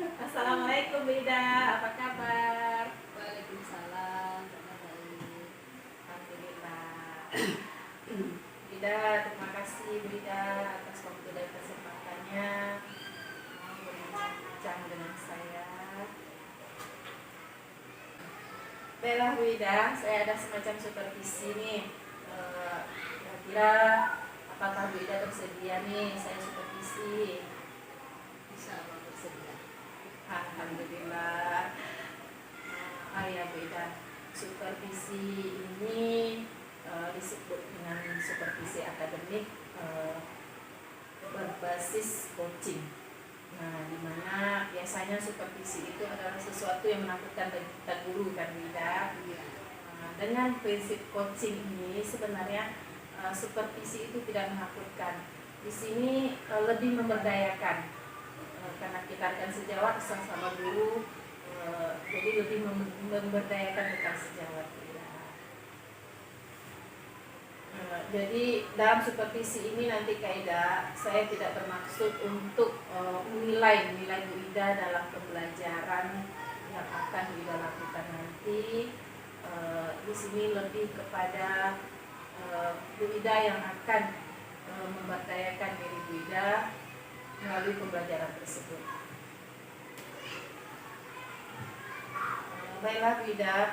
Assalamualaikum Bida, apa kabar? Waalaikumsalam, kabar baik. Alhamdulillah. Bida, terima kasih Bida atas waktu dan kesempatannya mau berbincang dengan saya. Baiklah Bida, saya ada semacam supervisi nih. Kira-kira apakah Bida bersedia nih saya supervisi? Bisa Allah bersedia. Alhamdulillah. Ya Bida, supervisi ini disebut dengan supervisi akademik berbasis coaching. Nah, dimana biasanya supervisi itu adalah sesuatu yang menakutkan bagi kita guru kan Bida. Dengan prinsip coaching ini sebenarnya supervisi itu tidak menakutkan. Di sini lebih memberdayakan karena kita akan sejawat sama guru, jadi lebih memberdayakan rekan sejawat. Jadi dalam supervisi ini nanti Kaida, saya tidak bermaksud untuk menilai Bu Ida dalam pembelajaran yang akan Bu Ida lakukan nanti. Di sini lebih kepada Bu Ida yang akan memberdayakan diri Bu Ida melalui pembelajaran tersebut. Baiklah Bida,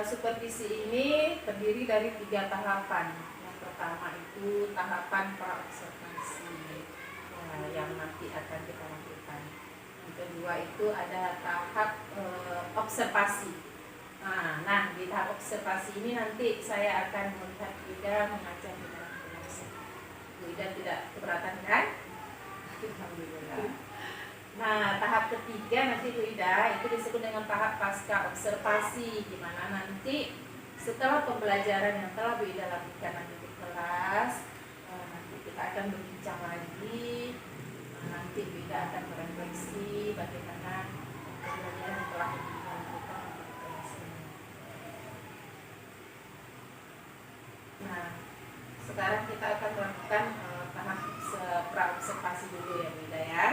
supervisi ini terdiri dari 3 tahapan. Yang pertama itu tahapan praobservasi yang nanti akan kita lakukan. Yang kedua itu ada tahap observasi. Nah, di tahap observasi ini nanti saya akan melihat Bida mengajar di dalam kelas. Bida tidak keberatan kan? Alhamdulillah. Nah, tahap ketiga nanti Bu Ida itu disebut dengan tahap pasca observasi, di mana nanti setelah pembelajaran yang telah Bu Ida lakukan nanti di kelas, nanti kita akan berbincang lagi. Nanti Bu Ida akan merefleksi bagaimana pembelajaran yang telah Bu Ida lakukan di kelas ini. Nah, sekarang kita akan melakukan tahap pra-observasi dulu ya Bu Ida ya.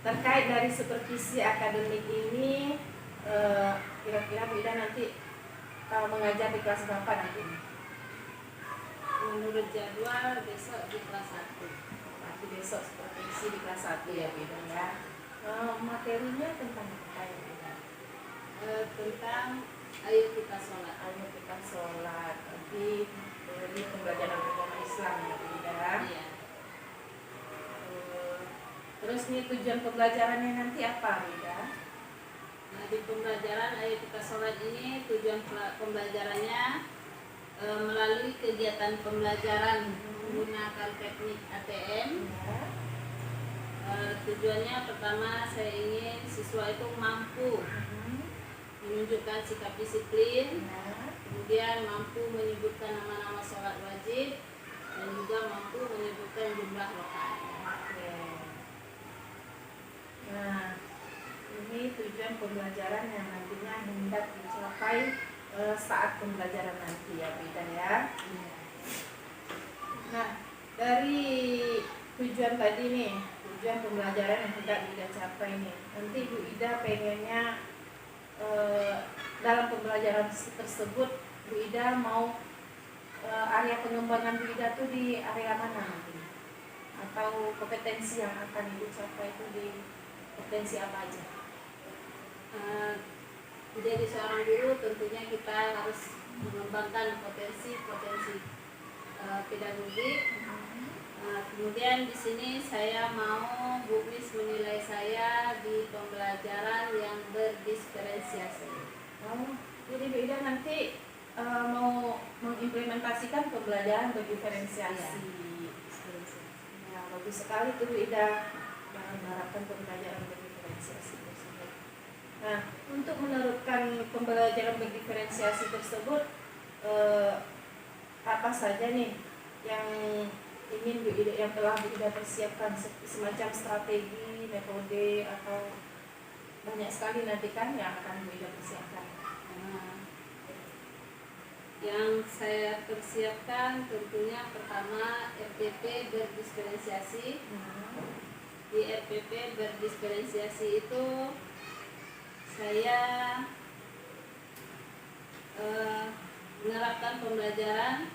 Terkait dari supervisi akademik ini, kira-kira Bu Ida nanti mengajar di kelas berapa nanti? Menurut jadwal besok di kelas 1. Nanti besok supervisi di kelas 1 ya Bu Ida ya. Materinya tentang apa ya Bu Ida? Tentang ayo kita sholat. Ayo kita sholat. Nanti dari pembelajaran agama Islam ya Bu Ida. Iya. Terus nih tujuan pembelajarannya nanti apa Bu Ida? Nah, di pembelajaran ayo kita sholat ini tujuan pembelajarannya melalui kegiatan pembelajaran menggunakan teknik ATM. Tujuannya pertama saya ingin siswa itu mampu menunjukkan sikap disiplin, kemudian mampu menyebutkan nama-nama sholat wajib, dan juga mampu menyebutkan jumlah rakaat. Nah, ini tujuan pembelajaran yang nantinya hendak dicapai saat pembelajaran nanti ya Bu Ida ya. Nah, dari tujuan tadi nih, tujuan pembelajaran yang hendak Bu Ida capai nih, nanti Bu Ida pengennya dalam pembelajaran tersebut Bu Ida mau area pengembangan Bu Ida tuh di area mana nanti? Atau kompetensi yang akan Ibu capai itu di potensi apa aja? Jadi seorang guru tentunya kita harus mengembangkan potensi pedagogik. Kemudian di sini saya mau Bu Mis menilai saya di pembelajaran yang berdiferensiasi. Jadi Bu Ida nanti mau mengimplementasikan pembelajaran berdiferensiasi. Ya, bagus sekali tuh Bu Ida mengharapkan pembelajaran berdiferensiasi tersebut. Nah, untuk menerapkan pembelajaran berdiferensiasi tersebut, apa saja nih yang ingin Bu Ida, yang telah Bu Ida persiapkan, semacam strategi, metode, atau banyak sekali nanti kan yang akan Bu Ida persiapkan? Yang saya persiapkan tentunya pertama RTP berdiferensiasi. di RPP berdiferensiasi itu saya menerapkan pembelajaran.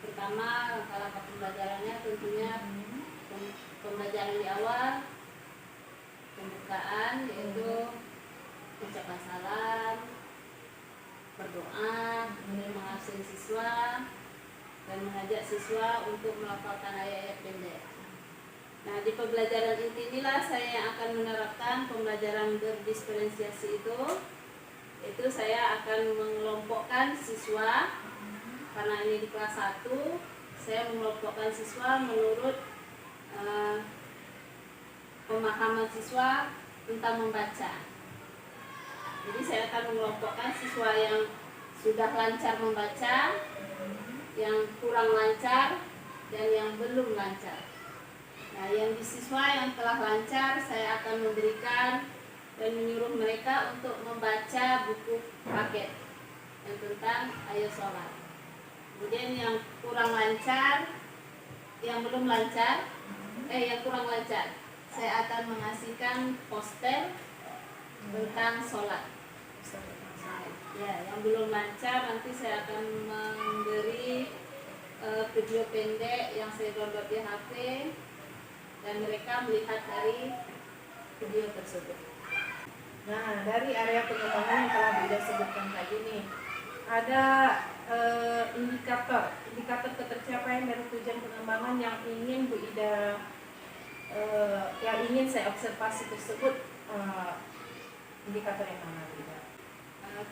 Pertama, langkah-langkah pembelajarannya tentunya pembelajaran di awal, pembukaan, yaitu ucapan salam, berdoa, kemudian mengabsen siswa dan mengajak siswa untuk melafalkan ayat-ayat pendek. Nah, di pembelajaran inti inilah saya akan menerapkan pembelajaran berdiferensiasi itu. Itu saya akan mengelompokkan siswa, karena ini di kelas 1, saya mengelompokkan siswa menurut pemahaman siswa tentang membaca. Jadi saya akan mengelompokkan siswa yang sudah lancar membaca, yang kurang lancar, dan yang belum lancar. Nah, yang di siswa yang telah lancar saya akan memberikan dan menyuruh mereka untuk membaca buku paket yang tentang ayo sholat. Kemudian yang kurang lancar, yang belum lancar, yang kurang lancar, saya akan mengasihkan poster tentang sholat. Ya, yang belum lancar nanti saya akan memberi video pendek yang saya download di HP dan mereka melihat dari video tersebut. Nah, dari area pengembangan yang telah Ida sebutkan tadi nih, ada indikator ketercapaian dari tujuan pengembangan yang ingin Bu Ida yang ingin saya observasi tersebut. Indikator yang mana, Bu Ida?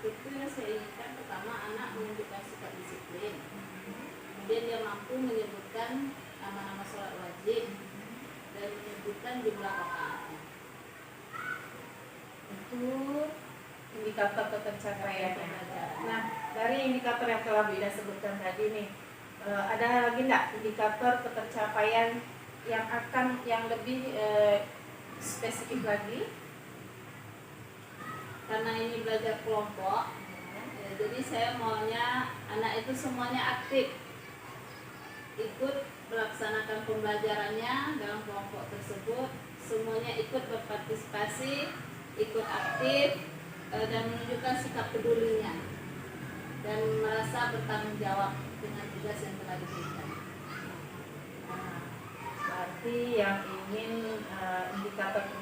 Itu yang saya inginkan, pertama anak menunjukkan sikap disiplin, kemudian dia mampu menyebutkan nama-nama sholat wajib dan menyebutkan jumlah rakaatnya. Itu indikator ketercapaiannya. Nah, dari indikator yang telah Bu Ida sebutkan tadi nih, ada lagi enggak indikator ketercapaian yang lebih spesifik lagi? Karena ini belajar kelompok, jadi saya maunya anak itu semuanya aktif, ikut melaksanakan pembelajarannya dalam kelompok tersebut, semuanya ikut berpartisipasi, ikut aktif, dan menunjukkan sikap pedulinya dan merasa bertanggung jawab dengan tugas yang telah diberikan. Nah, berarti yang ingin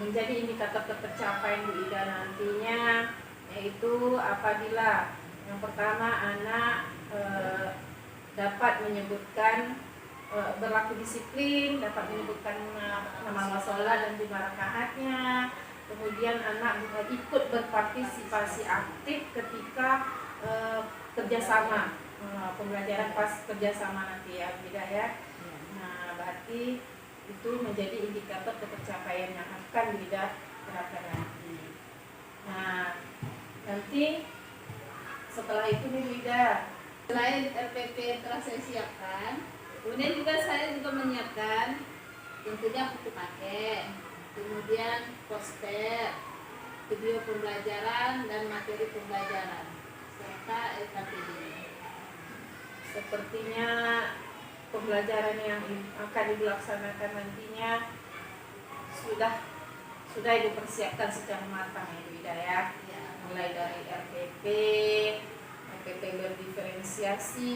menjadi indikator ketercapaian Bu Ida nantinya yaitu apabila yang pertama anak dapat menyebutkan berlaku disiplin, dapat menyebutkan nama sholat dan jumlah rakaatnya. Kemudian anak ikut berpartisipasi aktif ketika kerjasama, pembelajaran pas kerjasama nanti ya Bu Ida ya. Nah, berarti itu menjadi indikator ketercapaian yang akan Bu Ida terapkan nanti. Nah, nanti setelah itu nih Bu Ida, selain RPP yang telah saya siapkan, kemudian juga saya menyiapkan tentunya buku paket, kemudian poster, video pembelajaran dan materi pembelajaran serta LKPD. Sepertinya pembelajaran yang akan dilaksanakan nantinya sudah Ibu persiapkan secara matang ya Bu Ida ya. Mulai dari RPP berdiferensiasi,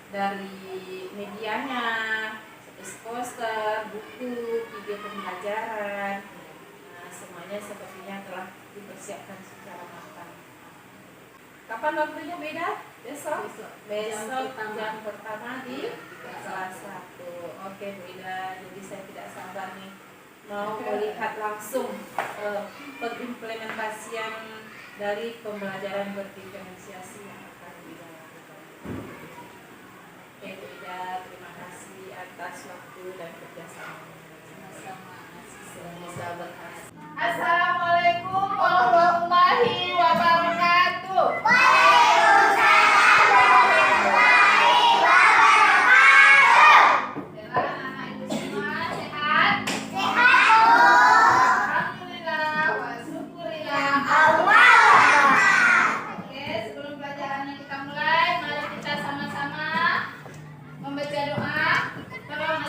dari medianya seperti poster, buku, video pembelajaran. Nah, semuanya sepertinya telah dipersiapkan secara matang. Kapan waktunya Bu Ida? Besok jam pertama di kelas 1. Oke Bu Ida, jadi saya tidak sabar nih mau melihat langsung pengimplementasian dari pembelajaran berdiferensiasi yang akan Bu Ida lakukan. Oke Bu Ida, terima kasih atas waktu dan kerjasama. Semoga berhasil. Assalamualaikum warahmatullahi wabarakatuh. Anak ibu semua sehat? Alhamdulillah wa syukurillah. Oke, sebelum pelajarannya kita mulai, mari kita sama-sama membaca doa. Tolong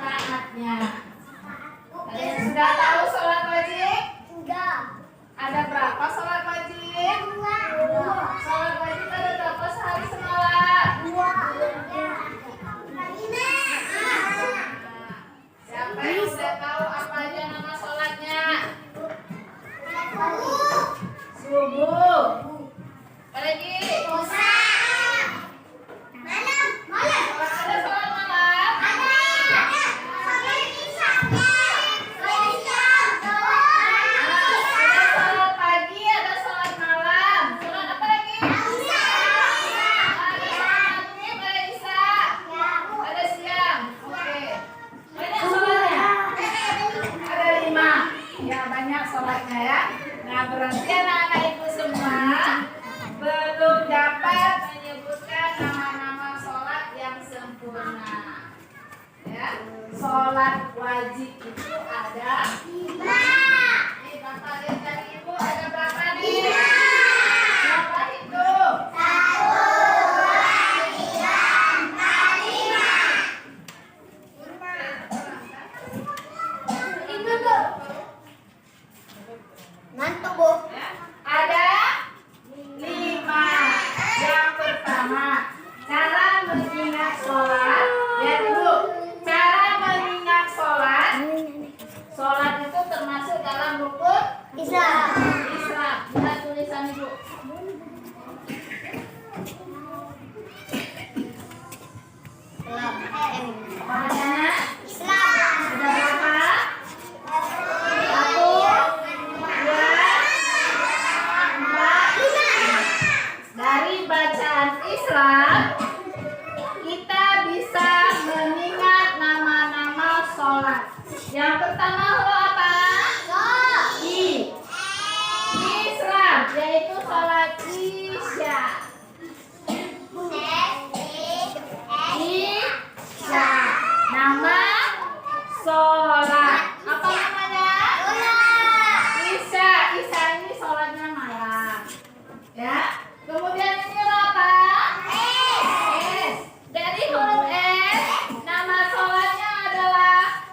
rakaatnya? Kalian sudah tahu sholat wajib? Ada berapa sholat wajib? Sholat wajib ada berapa sehari semalam? Siapa yang sudah tahu apa aja nama sholatnya? Subuh. Apa lagi? Ada sholat malam? Ada sholat pagi, ada sholat malam. Sholat apa lagi? Ada maghrib, ada isya. Ada siang. Oke. Banyak sholatnya? Ada 5. Ya, banyak sholatnya ya. Nah, berarti anak-anak ibu semua belum dapat menyebutkan nama-nama sholat yang sempurna. Ya, sholat wajib itu ada 5. Nih, Bapak lihat dari ibu ada berapa nih? Berapa itu? 1, 2, 3, 4, 5. Ada 5. Yang pertama, cara mengingat sholat. Lihat dulu, cara mengingat sholat. Sholat itu termasuk dalam rukun Islam. Lihat tulisan ibu. Bacanya ada berapa? 1, 2, 4. Dari bacaan Islam kita bisa mengingat nama-nama sholat. Yang pertama huruf apa? Islam, yaitu sholat Isya. Isya, nama sholat. Apa namanya? Isya. Isya ini sholatnya malam. Ya. Kemudian ini huruf apa? S. Dari huruf S, nama sholatnya adalah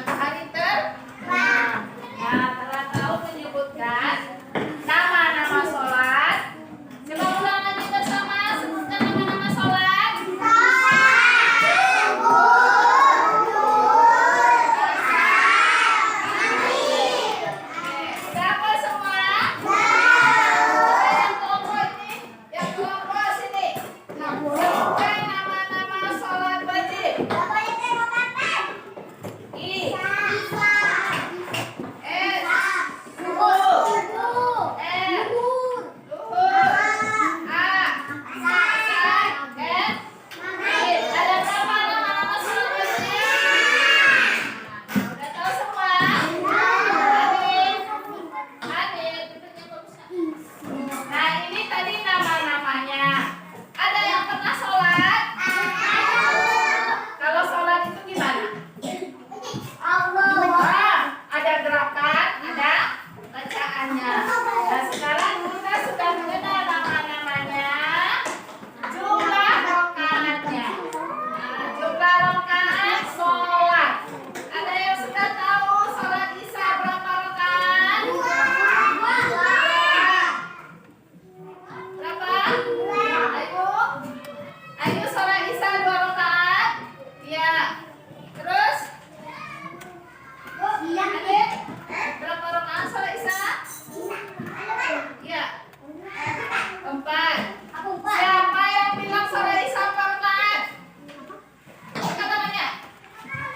matahari terbenam. Nah, telah tahu menyebutkan nama-nama sholat. Coba ulang lagi bersama, sebutkan nama-nama sholat. Sudah apa semua? Yang kelompok ini, yang kelompok sini. Sebutkan nama-nama sholat wajib. I, S, Duhur, Asar, dan Maghrib. Ada berapa nama-nama sholat wajib? Udah tahu semua? Hadir, duduknya bagusnya. Nah, ini tadi nama-namanya. Ada yang pernah sholat? Kalau sholat itu gimana? Ada gerakan, ada bacaannya. Nah, sekarang kita sudah mengenal nama-namanya, jumlah rakaatnya. Nah, jumlah rakaat sholat. Ada yang sudah tahu sholat isya berapa rakaat? Berapa? Ayo sholat isya 2 rakaat. Ya. Terus? Adik, berapa rakaat sholat isya? Ya. 4. Siapa yang bilang sholat isya 4 rakaat? Angkat tangannya.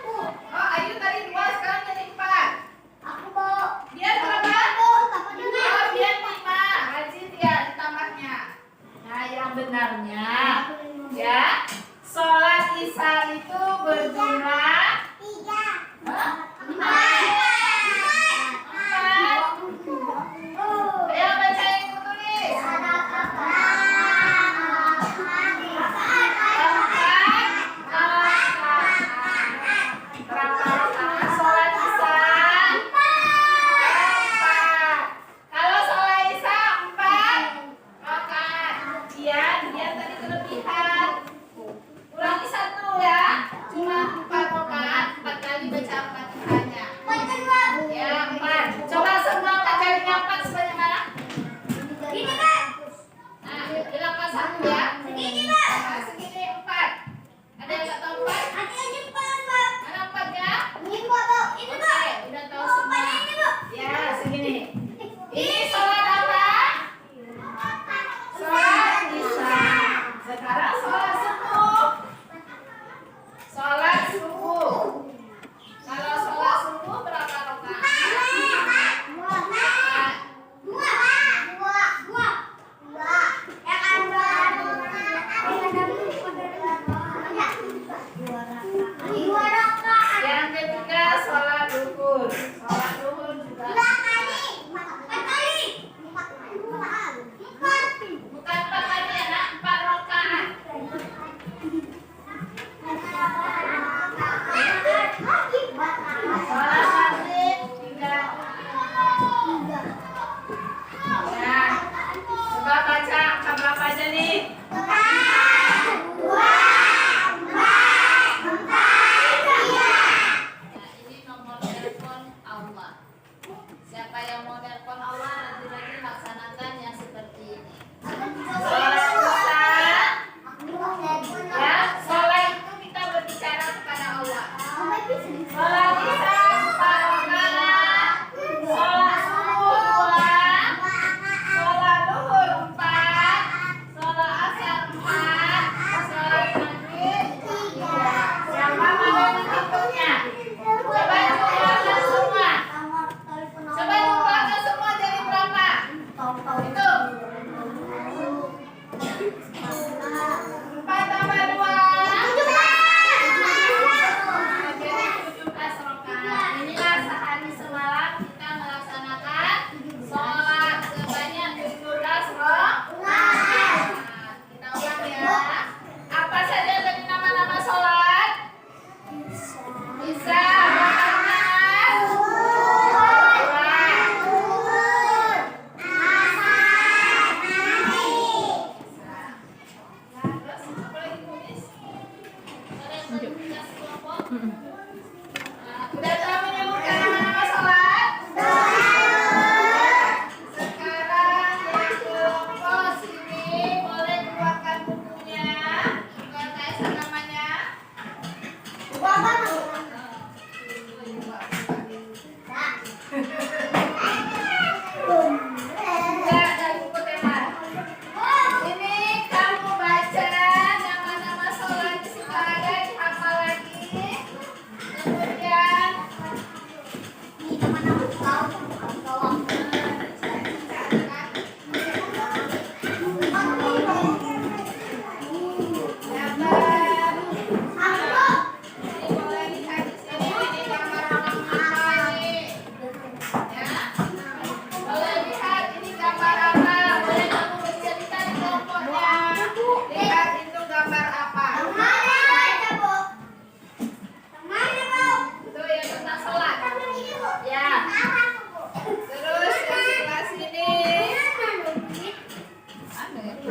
Oh, Ayu tadi 2, sekarang jadi 4. Dia berapa? Oh, dia 5. Rajin dia ditambahnya. Nah, yang benarnya, ya, sholat isya itu berjumlah 4. Ayo baca yang tulis. 4 berapa rakaat sholat isya? 4. Kalau sholat isya 4 rakaat. Dia tadi kelebihan. Kurangi 1 ya. Cuma 4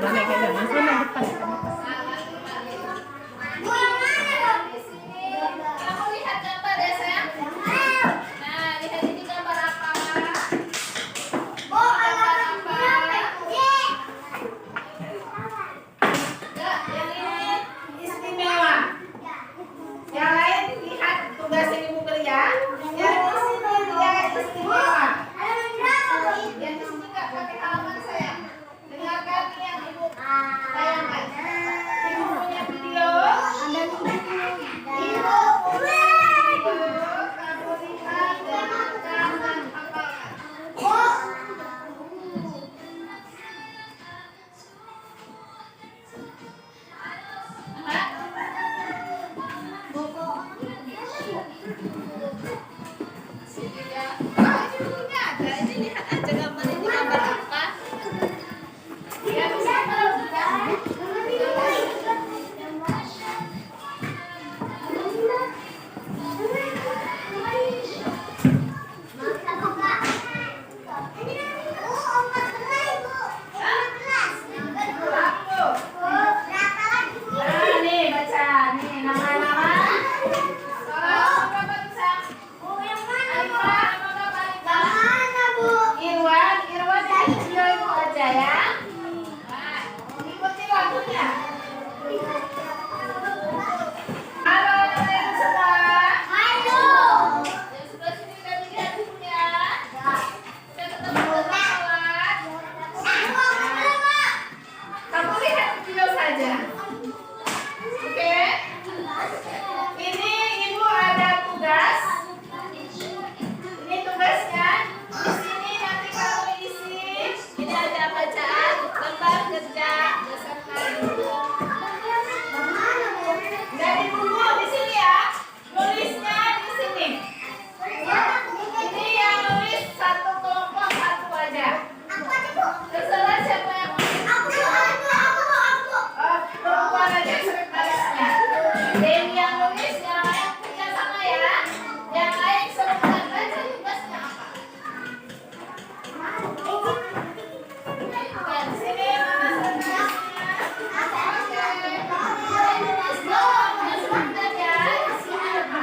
Mana jangan sana depan. Di sini. Kamu lihat gambar ya sayang. Nah, lihat ini gambar apa? Gambar apa? Enggak, yang ini istimewa. Yang lain lihat tugas yang ibu beri ya. Yang di sini dia istimewa. Yang di sini nggak pakai halaman sayang. Dengarkan yang ibu tayangkan. Ibu punya video. Ibu punya video. Kamu lihat, dengarkan dan hafalkan. Sini ya. Ah, ini punya ada. Ini lihat aja gambar ini gambar apa? Ya bisa nih baca nih nama-nama. Irwan di video ibu aja ya. Nah, ikuti lagunya. Halo kalian semua. Yang sebelah sini udah lihat dulu ya. Udah ketemu dengan sholat. Kamu lihat video saja. Oke. Ini ibu ada tugas. Ini tugasnya. Di sini nanti kamu isi. Ini ada bacaan, gambar kerja, dasarkan dulu. Dari buku di sini ya. Nulisnya di sini. Ini yang nulis satu kelompok satu aja. Terserah siapa yang nulis. Perempuan aja sekretarisnya. Dan yang nulis yang lain punya sama ya. Yang lain sebutkan baca tugasnya apa. Bukan sini mana sekretarisnya. Oke. Sebutkan ya. Isinya apa?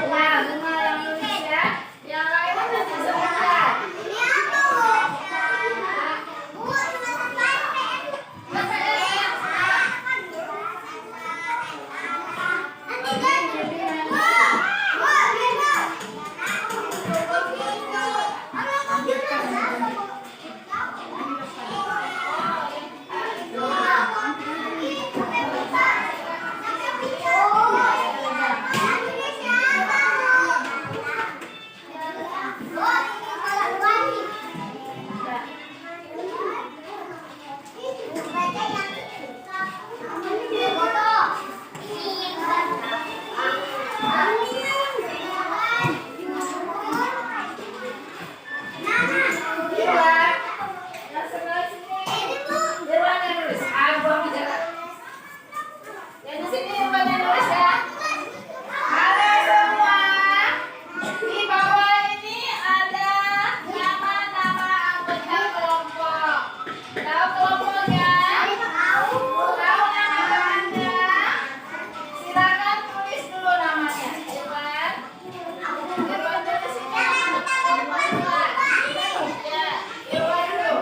Nah, bunga yang nulis ya. Yang lain nanti sebutkan. Irwan, yang sebelah sini. Irwan yang nulis. Abang bicara. Yang di sini Irwan yang nulis ya. Halo semua. Di bawah ini ada nama-nama anggota kelompok. Tahu kelompoknya? Tahu nama Anda? Silakan tulis dulu namanya. Irwan. Irwan tulis ini. Ya, Irwan dulu.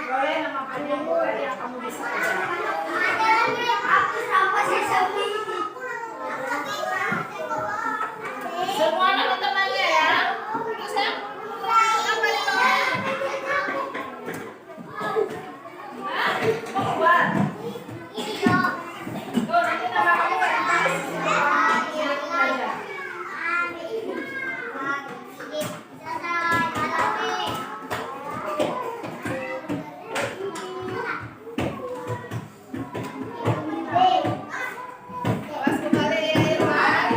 Boleh nama panjang boleh yang kamu bisa aja. Semua nama temannya ya. Terus ya. Apa di bawah? Hah? Oh, buat. Tuh, nanti nama kamu tulis. Lihat aja. Kelas kembali ya Irwan.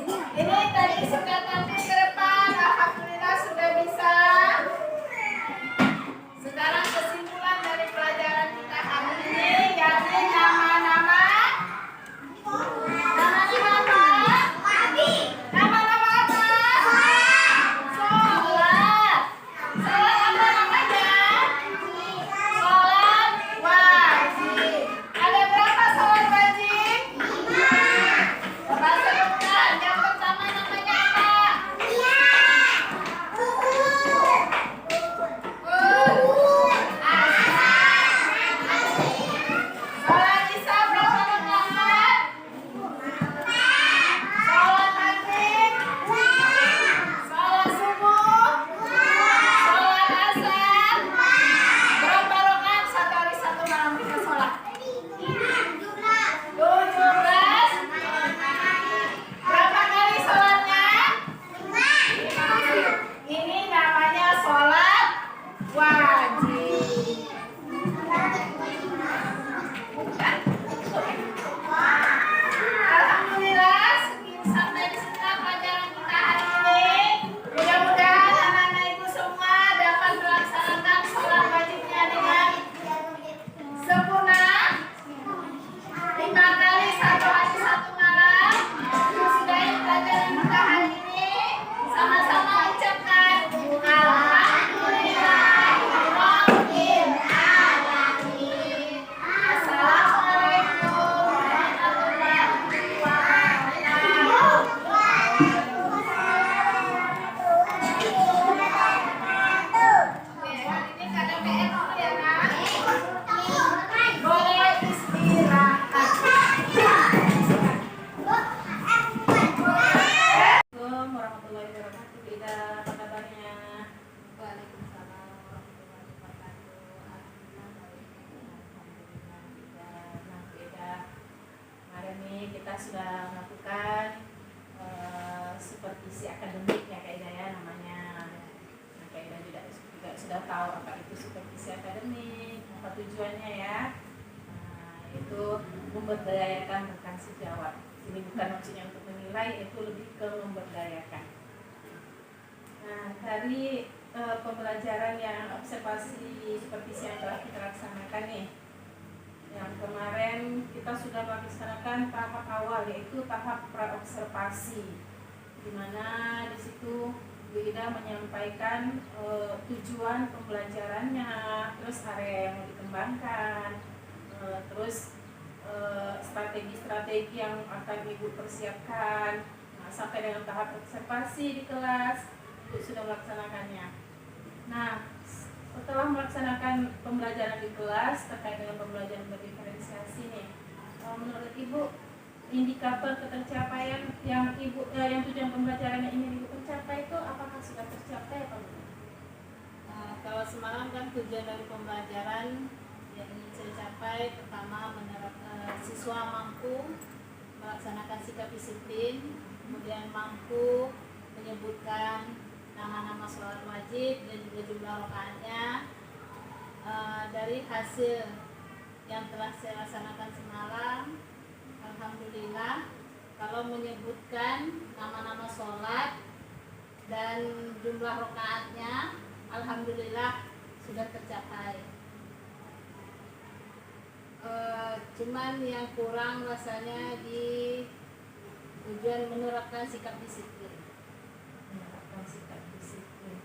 Ini tadi sudah tampil ke depan, alhamdulillah sudah bisa. Sekarang kesimpulan dari pelajaran kita hari ini, yakni nama-nama apa? Nama-nama apa? Sholat. Sholat apa namanya? Sholat wajib. Ada berapa sholat wajib? 5. Coba sebutkan. Yang pertama namanya apa? Sholat isya berapa rakaat? Sholat maghrib, sholat subuh, sholat asar, berapa rakaat satu hari satu malam kita sholat? 17. Berapa kali sholatnya? 5 kali. Ini namanya sholat wajib. Alhamdulillah, sampai di sini pelajaran kita hari ini. Mudah-mudahan anak-anak ibu semua dapat melaksanakan sholat wajibnya dengan sempurna. 5 kali satu hari satu malam. Sudah pelajaran kita hari ini. Sama-sama ucapkan alhamdulillah. Assalamualaikum warahmatullahi wabarakatuh. Oke, hari ini kada PR dulu ya, Nak. Boleh istirahat. Assalamualaikum warahmatullahi wabarakatuh. Ida, apa kabarnya? Waalaikumsalam warahmatullahi wabarakatuh. Alhamdulillah, Ida. Nah, Ida, kemarin nih kita sudah melakukan supervisi akademik ya Kak Ida ya namanya. Nah, Kak Ida juga sudah tahu apa itu supervisi akademik, apa tujuannya ya. Nah, itu memberdayakan rekan sejawat. Ini bukan maksudnya untuk menilai, itu lebih ke memberdayakan. Nah, dari pembelajaran yang observasi supervisi yang telah kita laksanakan nih, yang kemarin kita sudah melaksanakan tahap awal yaitu tahap praobservasi, di mana di situ Bu Ida menyampaikan tujuan pembelajarannya, terus area yang mau dikembangkan, terus strategi-strategi yang akan Ibu persiapkan. Nah, sampai dengan tahap observasi di kelas, Ibu sudah melaksanakannya. Nah, setelah melaksanakan pembelajaran di kelas terkait dengan pembelajaran berdiferensiasi nih, menurut Ibu indikator ketercapaian yang yang tujuan pembelajaran yang ingin Ibu tercapai itu apakah sudah tercapai apa belum? Kalau semalam kan tujuan dari pembelajaran yang ingin saya capai, pertama siswa mampu melaksanakan sikap disiplin, kemudian mampu menyebutkan nama-nama sholat wajib dan juga jumlah rakaatnya. Dari hasil yang telah saya laksanakan semalam, alhamdulillah kalau menyebutkan nama-nama sholat dan jumlah rakaatnya, alhamdulillah sudah tercapai. Cuman yang kurang rasanya di tujuan menerapkan sikap disiplin. Menerapkan sikap disiplin.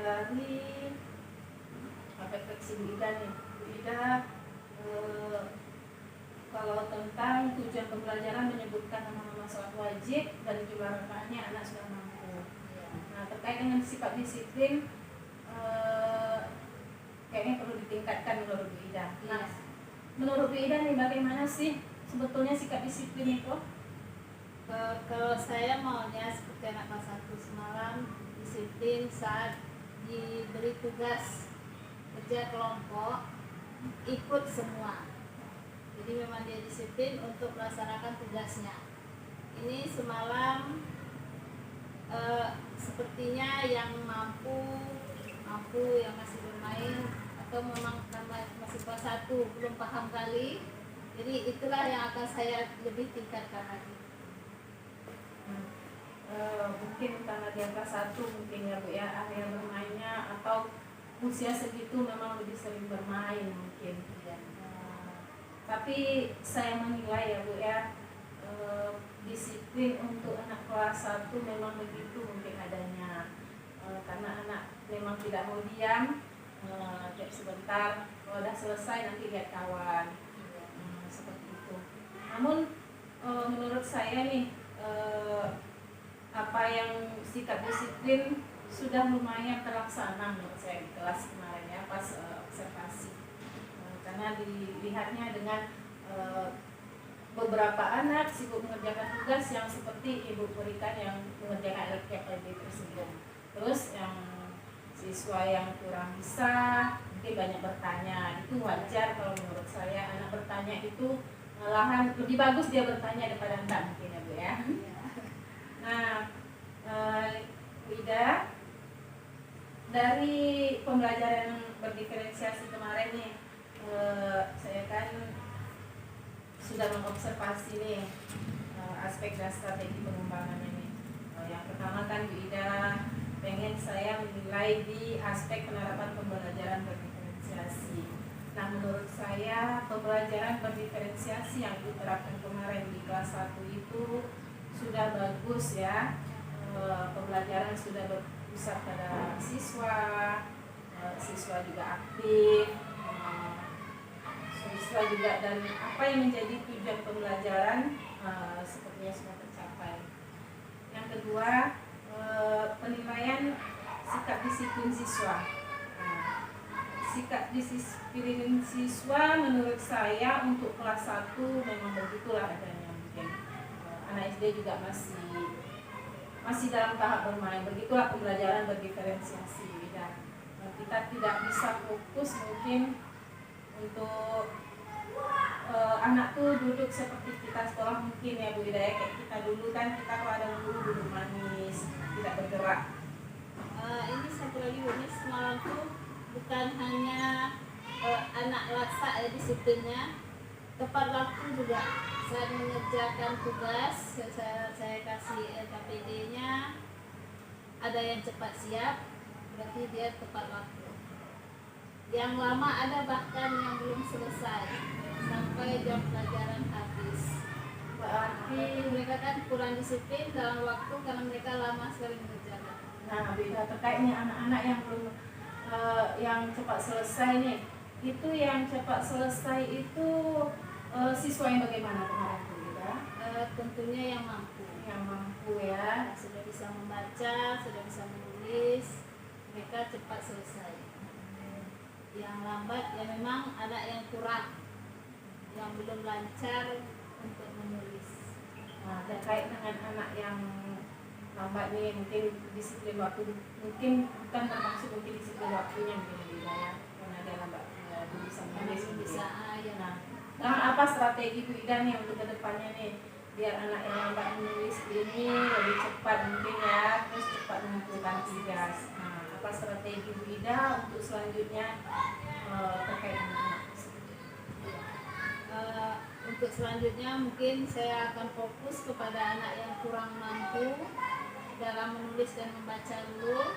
Dari refleksi Bu Ida nih, Bu Ida kalau tentang tujuan pembelajaran menyebutkan nama-nama sholat wajib dan jumlah rakaatnya anak sudah mampu. Nah, terkait dengan sikap disiplin, kayaknya perlu ditingkatkan menurut Bu Ida. Nah, menurut Bu Ida nih bagaimana sih sebetulnya sikap disiplin itu? Kalau saya maunya seperti anak kelas 1 semalam, disiplin saat diberi tugas kerja kelompok, ikut semua. Jadi memang dia disiplin untuk melaksanakan tugasnya. Ini semalam sepertinya yang mampu yang masih bermain atau memang masih kelas 1 belum paham kali, Jadi itulah yang akan saya lebih tingkatkan lagi. Mungkin karena dia kelas 1 mungkin ya Bu ya, area bermainnya atau usia segitu memang lebih sering bermain mungkin ya. Tapi saya menilai ya Bu ya, disiplin untuk anak kelas 1 memang begitu mungkin adanya, karena anak memang tidak mau diam, tiap sebentar kalau udah selesai nanti lihat kawan, seperti itu. Namun menurut saya nih, apa yang sikap disiplin sudah lumayan terlaksana menurut saya di kelas kemarin ya, pas observasi. Karena dilihatnya dengan beberapa anak sibuk mengerjakan tugas yang seperti Ibu berikan yang mengerjakan LKPD tersebut. Terus yang siswa yang kurang bisa mungkin banyak bertanya, itu wajar kalau menurut saya. Anak bertanya itu malahan lebih bagus dia bertanya daripada enggak mungkin ya Bu ya. Nah, Bu Ida, dari pembelajaran berdiferensiasi kemarin nih, saya kan sudah mengobservasi nih aspek dan strategi pengembangannya nih. Yang pertama kan Bu Ida pengen saya menilai di aspek penerapan pembelajaran berdiferensiasi. Nah, menurut saya pembelajaran berdiferensiasi yang diterapkan kemarin di kelas 1 itu sudah bagus ya. Pembelajaran sudah berpusat pada siswa, siswa juga aktif, siswa juga, dan apa yang menjadi tujuan pembelajaran sepertinya sudah tercapai. Yang kedua, penilaian sikap disiplin siswa. Sikap disiplin siswa menurut saya untuk kelas 1 memang begitulah adanya mungkin. Anak SD juga masih dalam tahap bermain. Begitulah pembelajaran berdiferensiasi. Dan kita tidak bisa fokus mungkin untuk anak tuh duduk seperti kita sekolah mungkin ya Bu Ida, kayak kita dulu kan, kita kalau ada guru duduk manis, tidak bergerak. Ini satu lagi ini semalam tuh bukan hanya anak laksa ya disiplinnya, tepat waktu juga. Saat mengerjakan tugas, saya kasih LKPD-nya, ada yang cepat siap, berarti dia tepat waktu. Yang lama ada bahkan yang belum selesai sampai jam pelajaran habis. Berarti mereka kan kurang disiplin dalam waktu karena mereka lama sekali mengerjakan. Nah, beda terkaitnya anak-anak yang belum yang cepat selesai nih. Itu yang cepat selesai itu siswa yang bagaimana kemarin Bu Ida? Tentunya yang mampu. Yang mampu ya. Sudah bisa membaca, sudah bisa menulis, mereka cepat selesai. Yang lambat ya memang ada yang kurang, yang belum lancar untuk menulis. Nah, terkait dengan anak yang lambat nih, mungkin disiplin waktu, mungkin bukan termasuk mungkin disiplin waktunya mungkin beda ya, karena dia lambat bisa menulis Bisa ya. Nah, apa strategi Bu Ida nih untuk kedepannya nih, biar anak yang lambat menulis ini lebih cepat mungkin ya, terus cepat mengumpulkan tugas. Nah, apa strategi Bu Ida untuk selanjutnya terkait dengan anak tersebut? Untuk selanjutnya mungkin saya akan fokus kepada anak yang kurang mampu dalam menulis dan membaca dulu,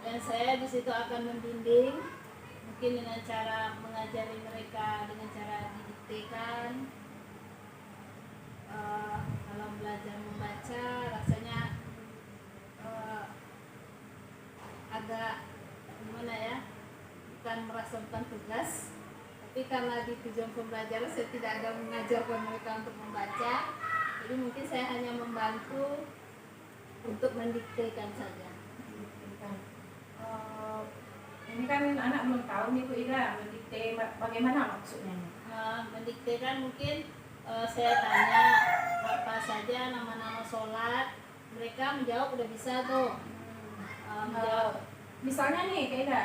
dan saya di situ akan membimbing mungkin dengan cara mengajari mereka dengan cara didiktekan. Kalau belajar membaca rasanya agak gimana ya, bukan merasakan tugas, tapi karena di tujuan pembelajaran saya tidak ada mengajarkan mereka untuk membaca, jadi mungkin saya hanya membantu untuk mendiktekan saja. Ini kan anak belum tahu nih Bu Ida, mendikte bagaimana maksudnya? Mendiktekan mungkin saya tanya apa saja nama-nama sholat, mereka menjawab udah bisa tuh. Misalnya nih Kak Ida,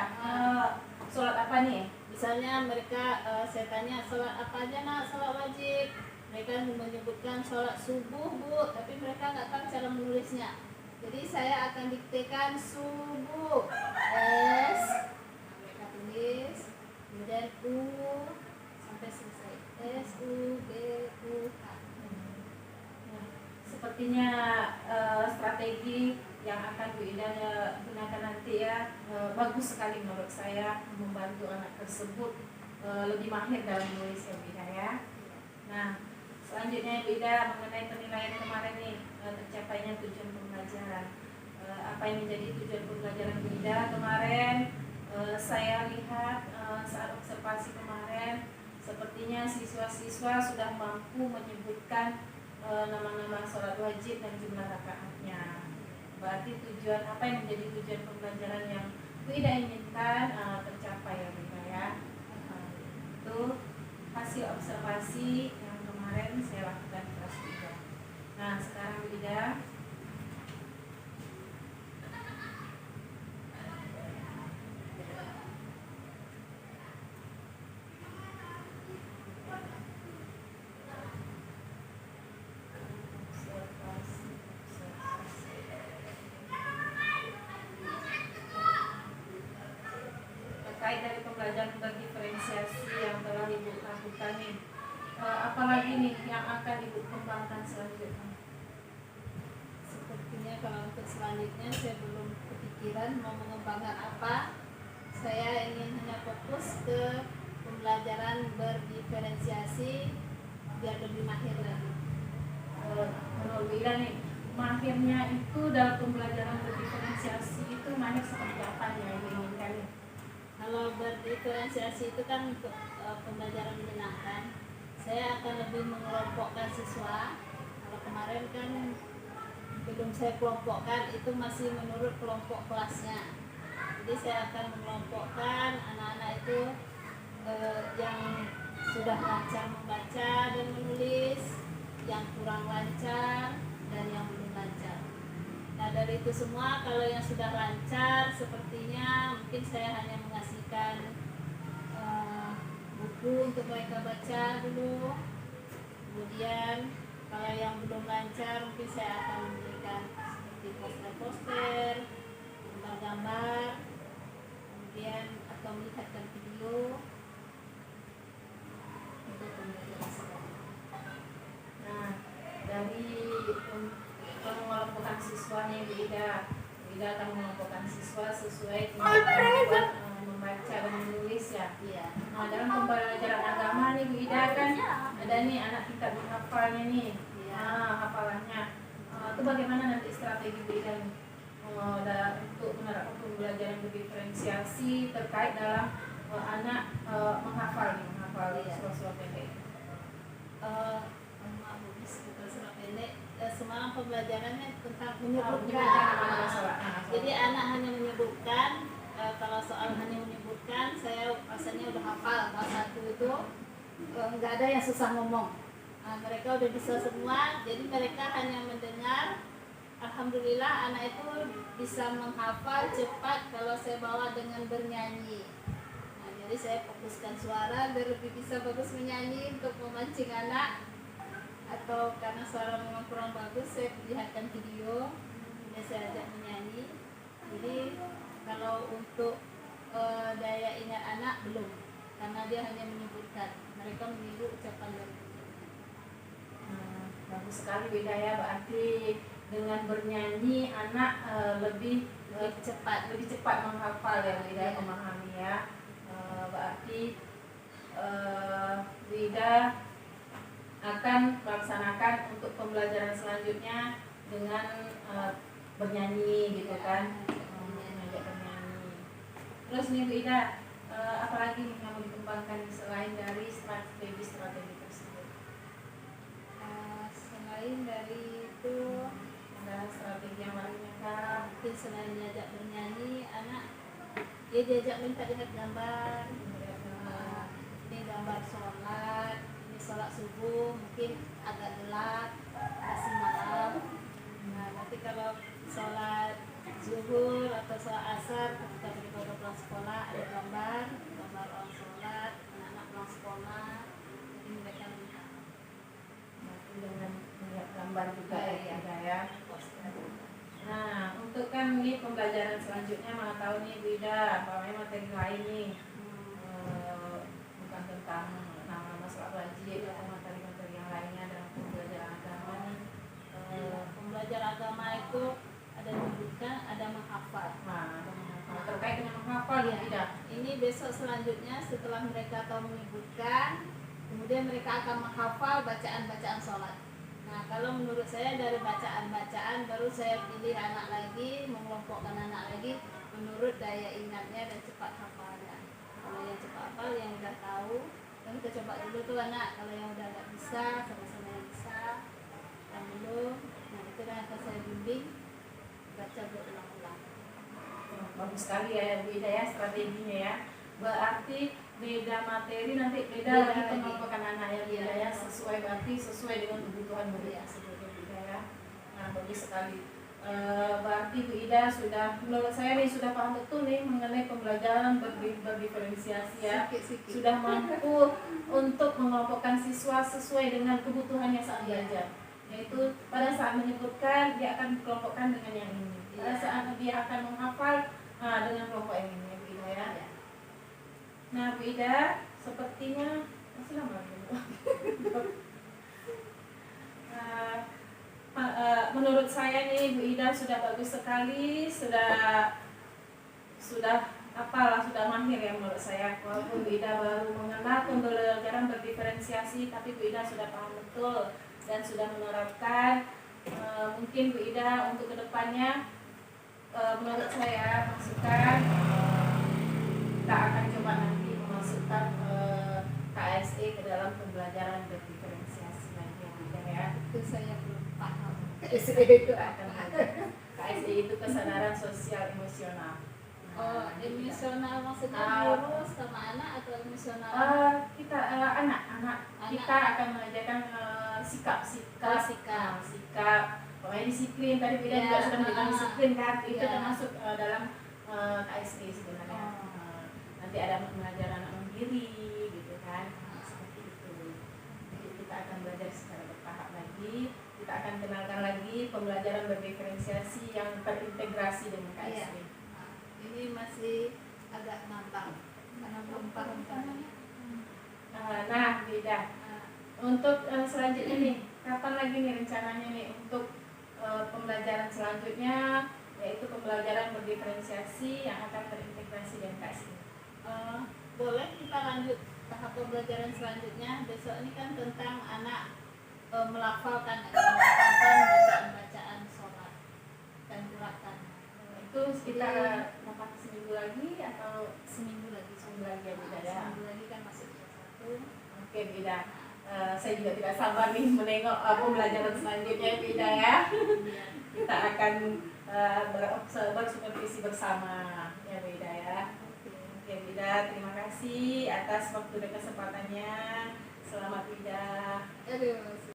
sholat apa nih? Misalnya mereka saya tanya sholat apa aja nak, sholat wajib. Mereka menyebutkan sholat subuh Bu, tapi mereka nggak tahu cara menulisnya. Jadi saya akan diktekan subuh S, mereka tulis, kemudian U sampai selesai. SUBUH. Nah, sepertinya strategi yang akan Bu Ida gunakan nanti ya bagus sekali menurut saya, membantu anak tersebut lebih mahir dalam menulis ya Bu Ida ya. Nah, selanjutnya Bu Ida mengenai penilaian kemarin nih, tercapainya tujuan pembelajaran. Apa yang menjadi tujuan pembelajaran Bu Ida kemarin? Saya lihat saat observasi kemarin, sepertinya siswa-siswa sudah mampu menyebutkan nama-nama sholat wajib dan jumlah rakaatnya. Berarti tujuan apa yang menjadi tujuan pembelajaran yang Bu Ida inginkan tercapai ya Bu Ida ya. Itu hasil observasi yang kemarin saya lakukan di kelas 3. Nah, sekarang Bu Ida terkait dari pembelajaran berdiferensiasi yang telah Ibu lakukan nih, apalagi nih yang akan Ibu kembangkan selanjutnya? Sepertinya kalau untuk selanjutnya saya belum kepikiran mau mengembangkan apa. Saya ingin hanya fokus ke pembelajaran berdiferensiasi biar lebih mahir lagi. Menurut Bu Ida nih, mahirnya itu dalam pembelajaran berdiferensiasi itu mahir seperti apa yang Ibu inginkan nih? Kalau berdiferensiasi itu kan untuk pembelajaran menyenangkan. Saya akan lebih mengelompokkan siswa. Kalau kemarin kan belum saya kelompokkan, itu masih menurut kelompok kelasnya. Jadi saya akan mengelompokkan anak-anak itu yang sudah lancar membaca dan menulis, yang kurang lancar, dan yang belum lancar. Nah, dari itu semua, kalau yang sudah lancar, sepertinya mungkin saya hanya mengasihkan buku untuk mereka baca dulu. Kemudian kalau yang belum lancar, mungkin saya akan memberikan seperti poster-poster, gambar-gambar, kemudian atau melihatkan video untuk pembelajaran selanjutnya. Nah, dari pengelompokan siswanya Bu Ida akan mengelompokkan siswa sesuai kemampuan membaca dan menulis ya. Iya. Nah, dalam pembelajaran agama nih Bu Ida kan ada nih anak tingkat menghafalnya nih. Iya. Nah, hafalannya itu bagaimana nanti strategi Bu Ida nih untuk menerapkan pembelajaran berdiferensiasi terkait dalam anak menghafal Iya. surah-surah pendek. Surat pendek. Semalam pembelajarannya tentang Menyebutkan menyebutkan. nama-nama sholat. Jadi anak hanya menyebutkan. Kalau soal hanya menyebutkan, saya rasanya udah hafal. Kelas 1 itu nggak ada yang susah ngomong. Mereka udah bisa semua. Jadi mereka hanya mendengar. Alhamdulillah anak itu bisa menghafal cepat kalau saya bawa dengan bernyanyi. Nah, jadi saya fokuskan suara biar lebih bisa bagus menyanyi untuk memancing anak. Atau karena suara memang kurang bagus, saya perlihatkan video, kemudian saya ajak menyanyi. Jadi kalau untuk daya ingat anak belum, karena dia hanya menyebutkan, mereka meniru ucapan dari Bagus sekali beda ya, berarti dengan bernyanyi anak lebih cepat menghafal ya beda Ya. memahami ya. Berarti Wida akan melaksanakan untuk pembelajaran selanjutnya dengan bernyanyi gitu kan, mengajak bernyanyi. Terus nih Bu Ida, apalagi nih yang mau dikembangkan selain dari strategi tersebut? Selain dari itu, Ada strategi yang lainnya kah? mungkin selain diajak bernyanyi, anak dia diajak lihat gambar. Ini gambar sholat, ini sholat subuh, mungkin agak gelap, masih malam. Nah, nanti kalau sholat zuhur atau sholat asar, ketika mereka pulang sekolah, ada gambar orang sholat, anak-anak pulang sekolah, jadi mereka melihat. Berarti dengan melihat gambar juga Iya. ya. Nah, untuk kan ini pembelajaran selanjutnya mana tahu nih Bu Ida, apa materi lain nih bukan tentang nama-nama sholat wajib atau materi-materi yang lainnya dalam pembelajaran agama nih? Pembelajaran agama itu ada menyebutkan, ada menghafal. Nah, terkait dengan menghafal ya tidak? Ini besok selanjutnya setelah mereka tahu menyebutkan, kemudian mereka akan menghafal bacaan-bacaan sholat. Nah, kalau menurut saya dari bacaan-bacaan baru saya pilih anak lagi, mengelompokkan anak lagi menurut daya ingatnya dan cepat hafalnya. Kalau yang cepat hafal, yang udah tahu, kan kita coba dulu tuh anak. Kalau yang udah nggak bisa, sama-sama yang bisa, yang belum, nah itu kan akan saya bimbing baca berulang-ulang. Bagus sekali ya Bu Ida ya strateginya ya. Berarti beda materi nanti beda Beda lagi lagi. pengelompokan anak ya Bu Ida Iya. ya, sesuai berarti sesuai dengan kebutuhan murid Iya. tersebut ya Bu Ida ya. Nah bagus sekali. Berarti Bu Ida sudah, menurut saya nih sudah paham betul nih mengenai pembelajaran berdiferensiasi ya. Sikit-sikit. Sudah mampu untuk mengelompokkan siswa sesuai dengan kebutuhannya saat belajar. Yaitu pada saat menyebutkan dia akan dikelompokkan dengan yang ini. Pada Iya. saat dia akan menghafal dengan kelompok yang ini ya Bu Ida ya. Iya. Nah Bu Ida sepertinya masih lama dulu. Menurut saya nih Bu Ida sudah bagus sekali, sudah apalah, sudah mahir ya menurut saya. Walaupun Bu Ida baru mengenal pembelajaran berdiferensiasi, tapi Bu Ida sudah paham betul dan sudah menerapkan. Mungkin Bu Ida untuk kedepannya, menurut saya masukan, kita akan coba nanti memasukkan KSE ke dalam pembelajaran berdiferensiasi lagi ya Bu Ida ya. Itu saya belum paham. KSE itu akan ada. KSE itu kesadaran sosial emosional. Oh, Nah, emosional maksudnya Ah. guru sama anak atau emosional? kita anak-anak kita akan mengajarkan sikap pokoknya disiplin. Tadi Bida Iya, juga sudah menjelaskan disiplin kan, itu iya. termasuk dalam KSE sebenarnya. Nanti ada mengajar anak mandiri gitu kan, seperti itu. Jadi kita akan belajar secara bertahap lagi. Kita akan kenalkan lagi pembelajaran berdiferensiasi yang terintegrasi dengan Iya. KSE. Ini masih agak ngambang karena belum paham caranya. Nah, Bida. Untuk selanjutnya nih, kapan lagi nih rencananya nih untuk pembelajaran selanjutnya, yaitu pembelajaran berdiferensiasi yang akan terintegrasi dengan KSE? Boleh kita lanjut tahap pembelajaran selanjutnya. Besok ini kan tentang anak melafalkan bacaan-bacaan sholat dan gerakan. Itu sekitar berapa seminggu lagi atau Seminggu lagi. seminggu lagi ya Bida ya? Seminggu lagi kan masuk kelas 1. Oke Bida, saya juga tidak sabar nih menengok pembelajaran selanjutnya Bida ya. Kita akan bersupervisi bersama ya Bida ya. Oke Bida, terima kasih atas waktu dan kesempatannya. Selamat Bida. Aduh.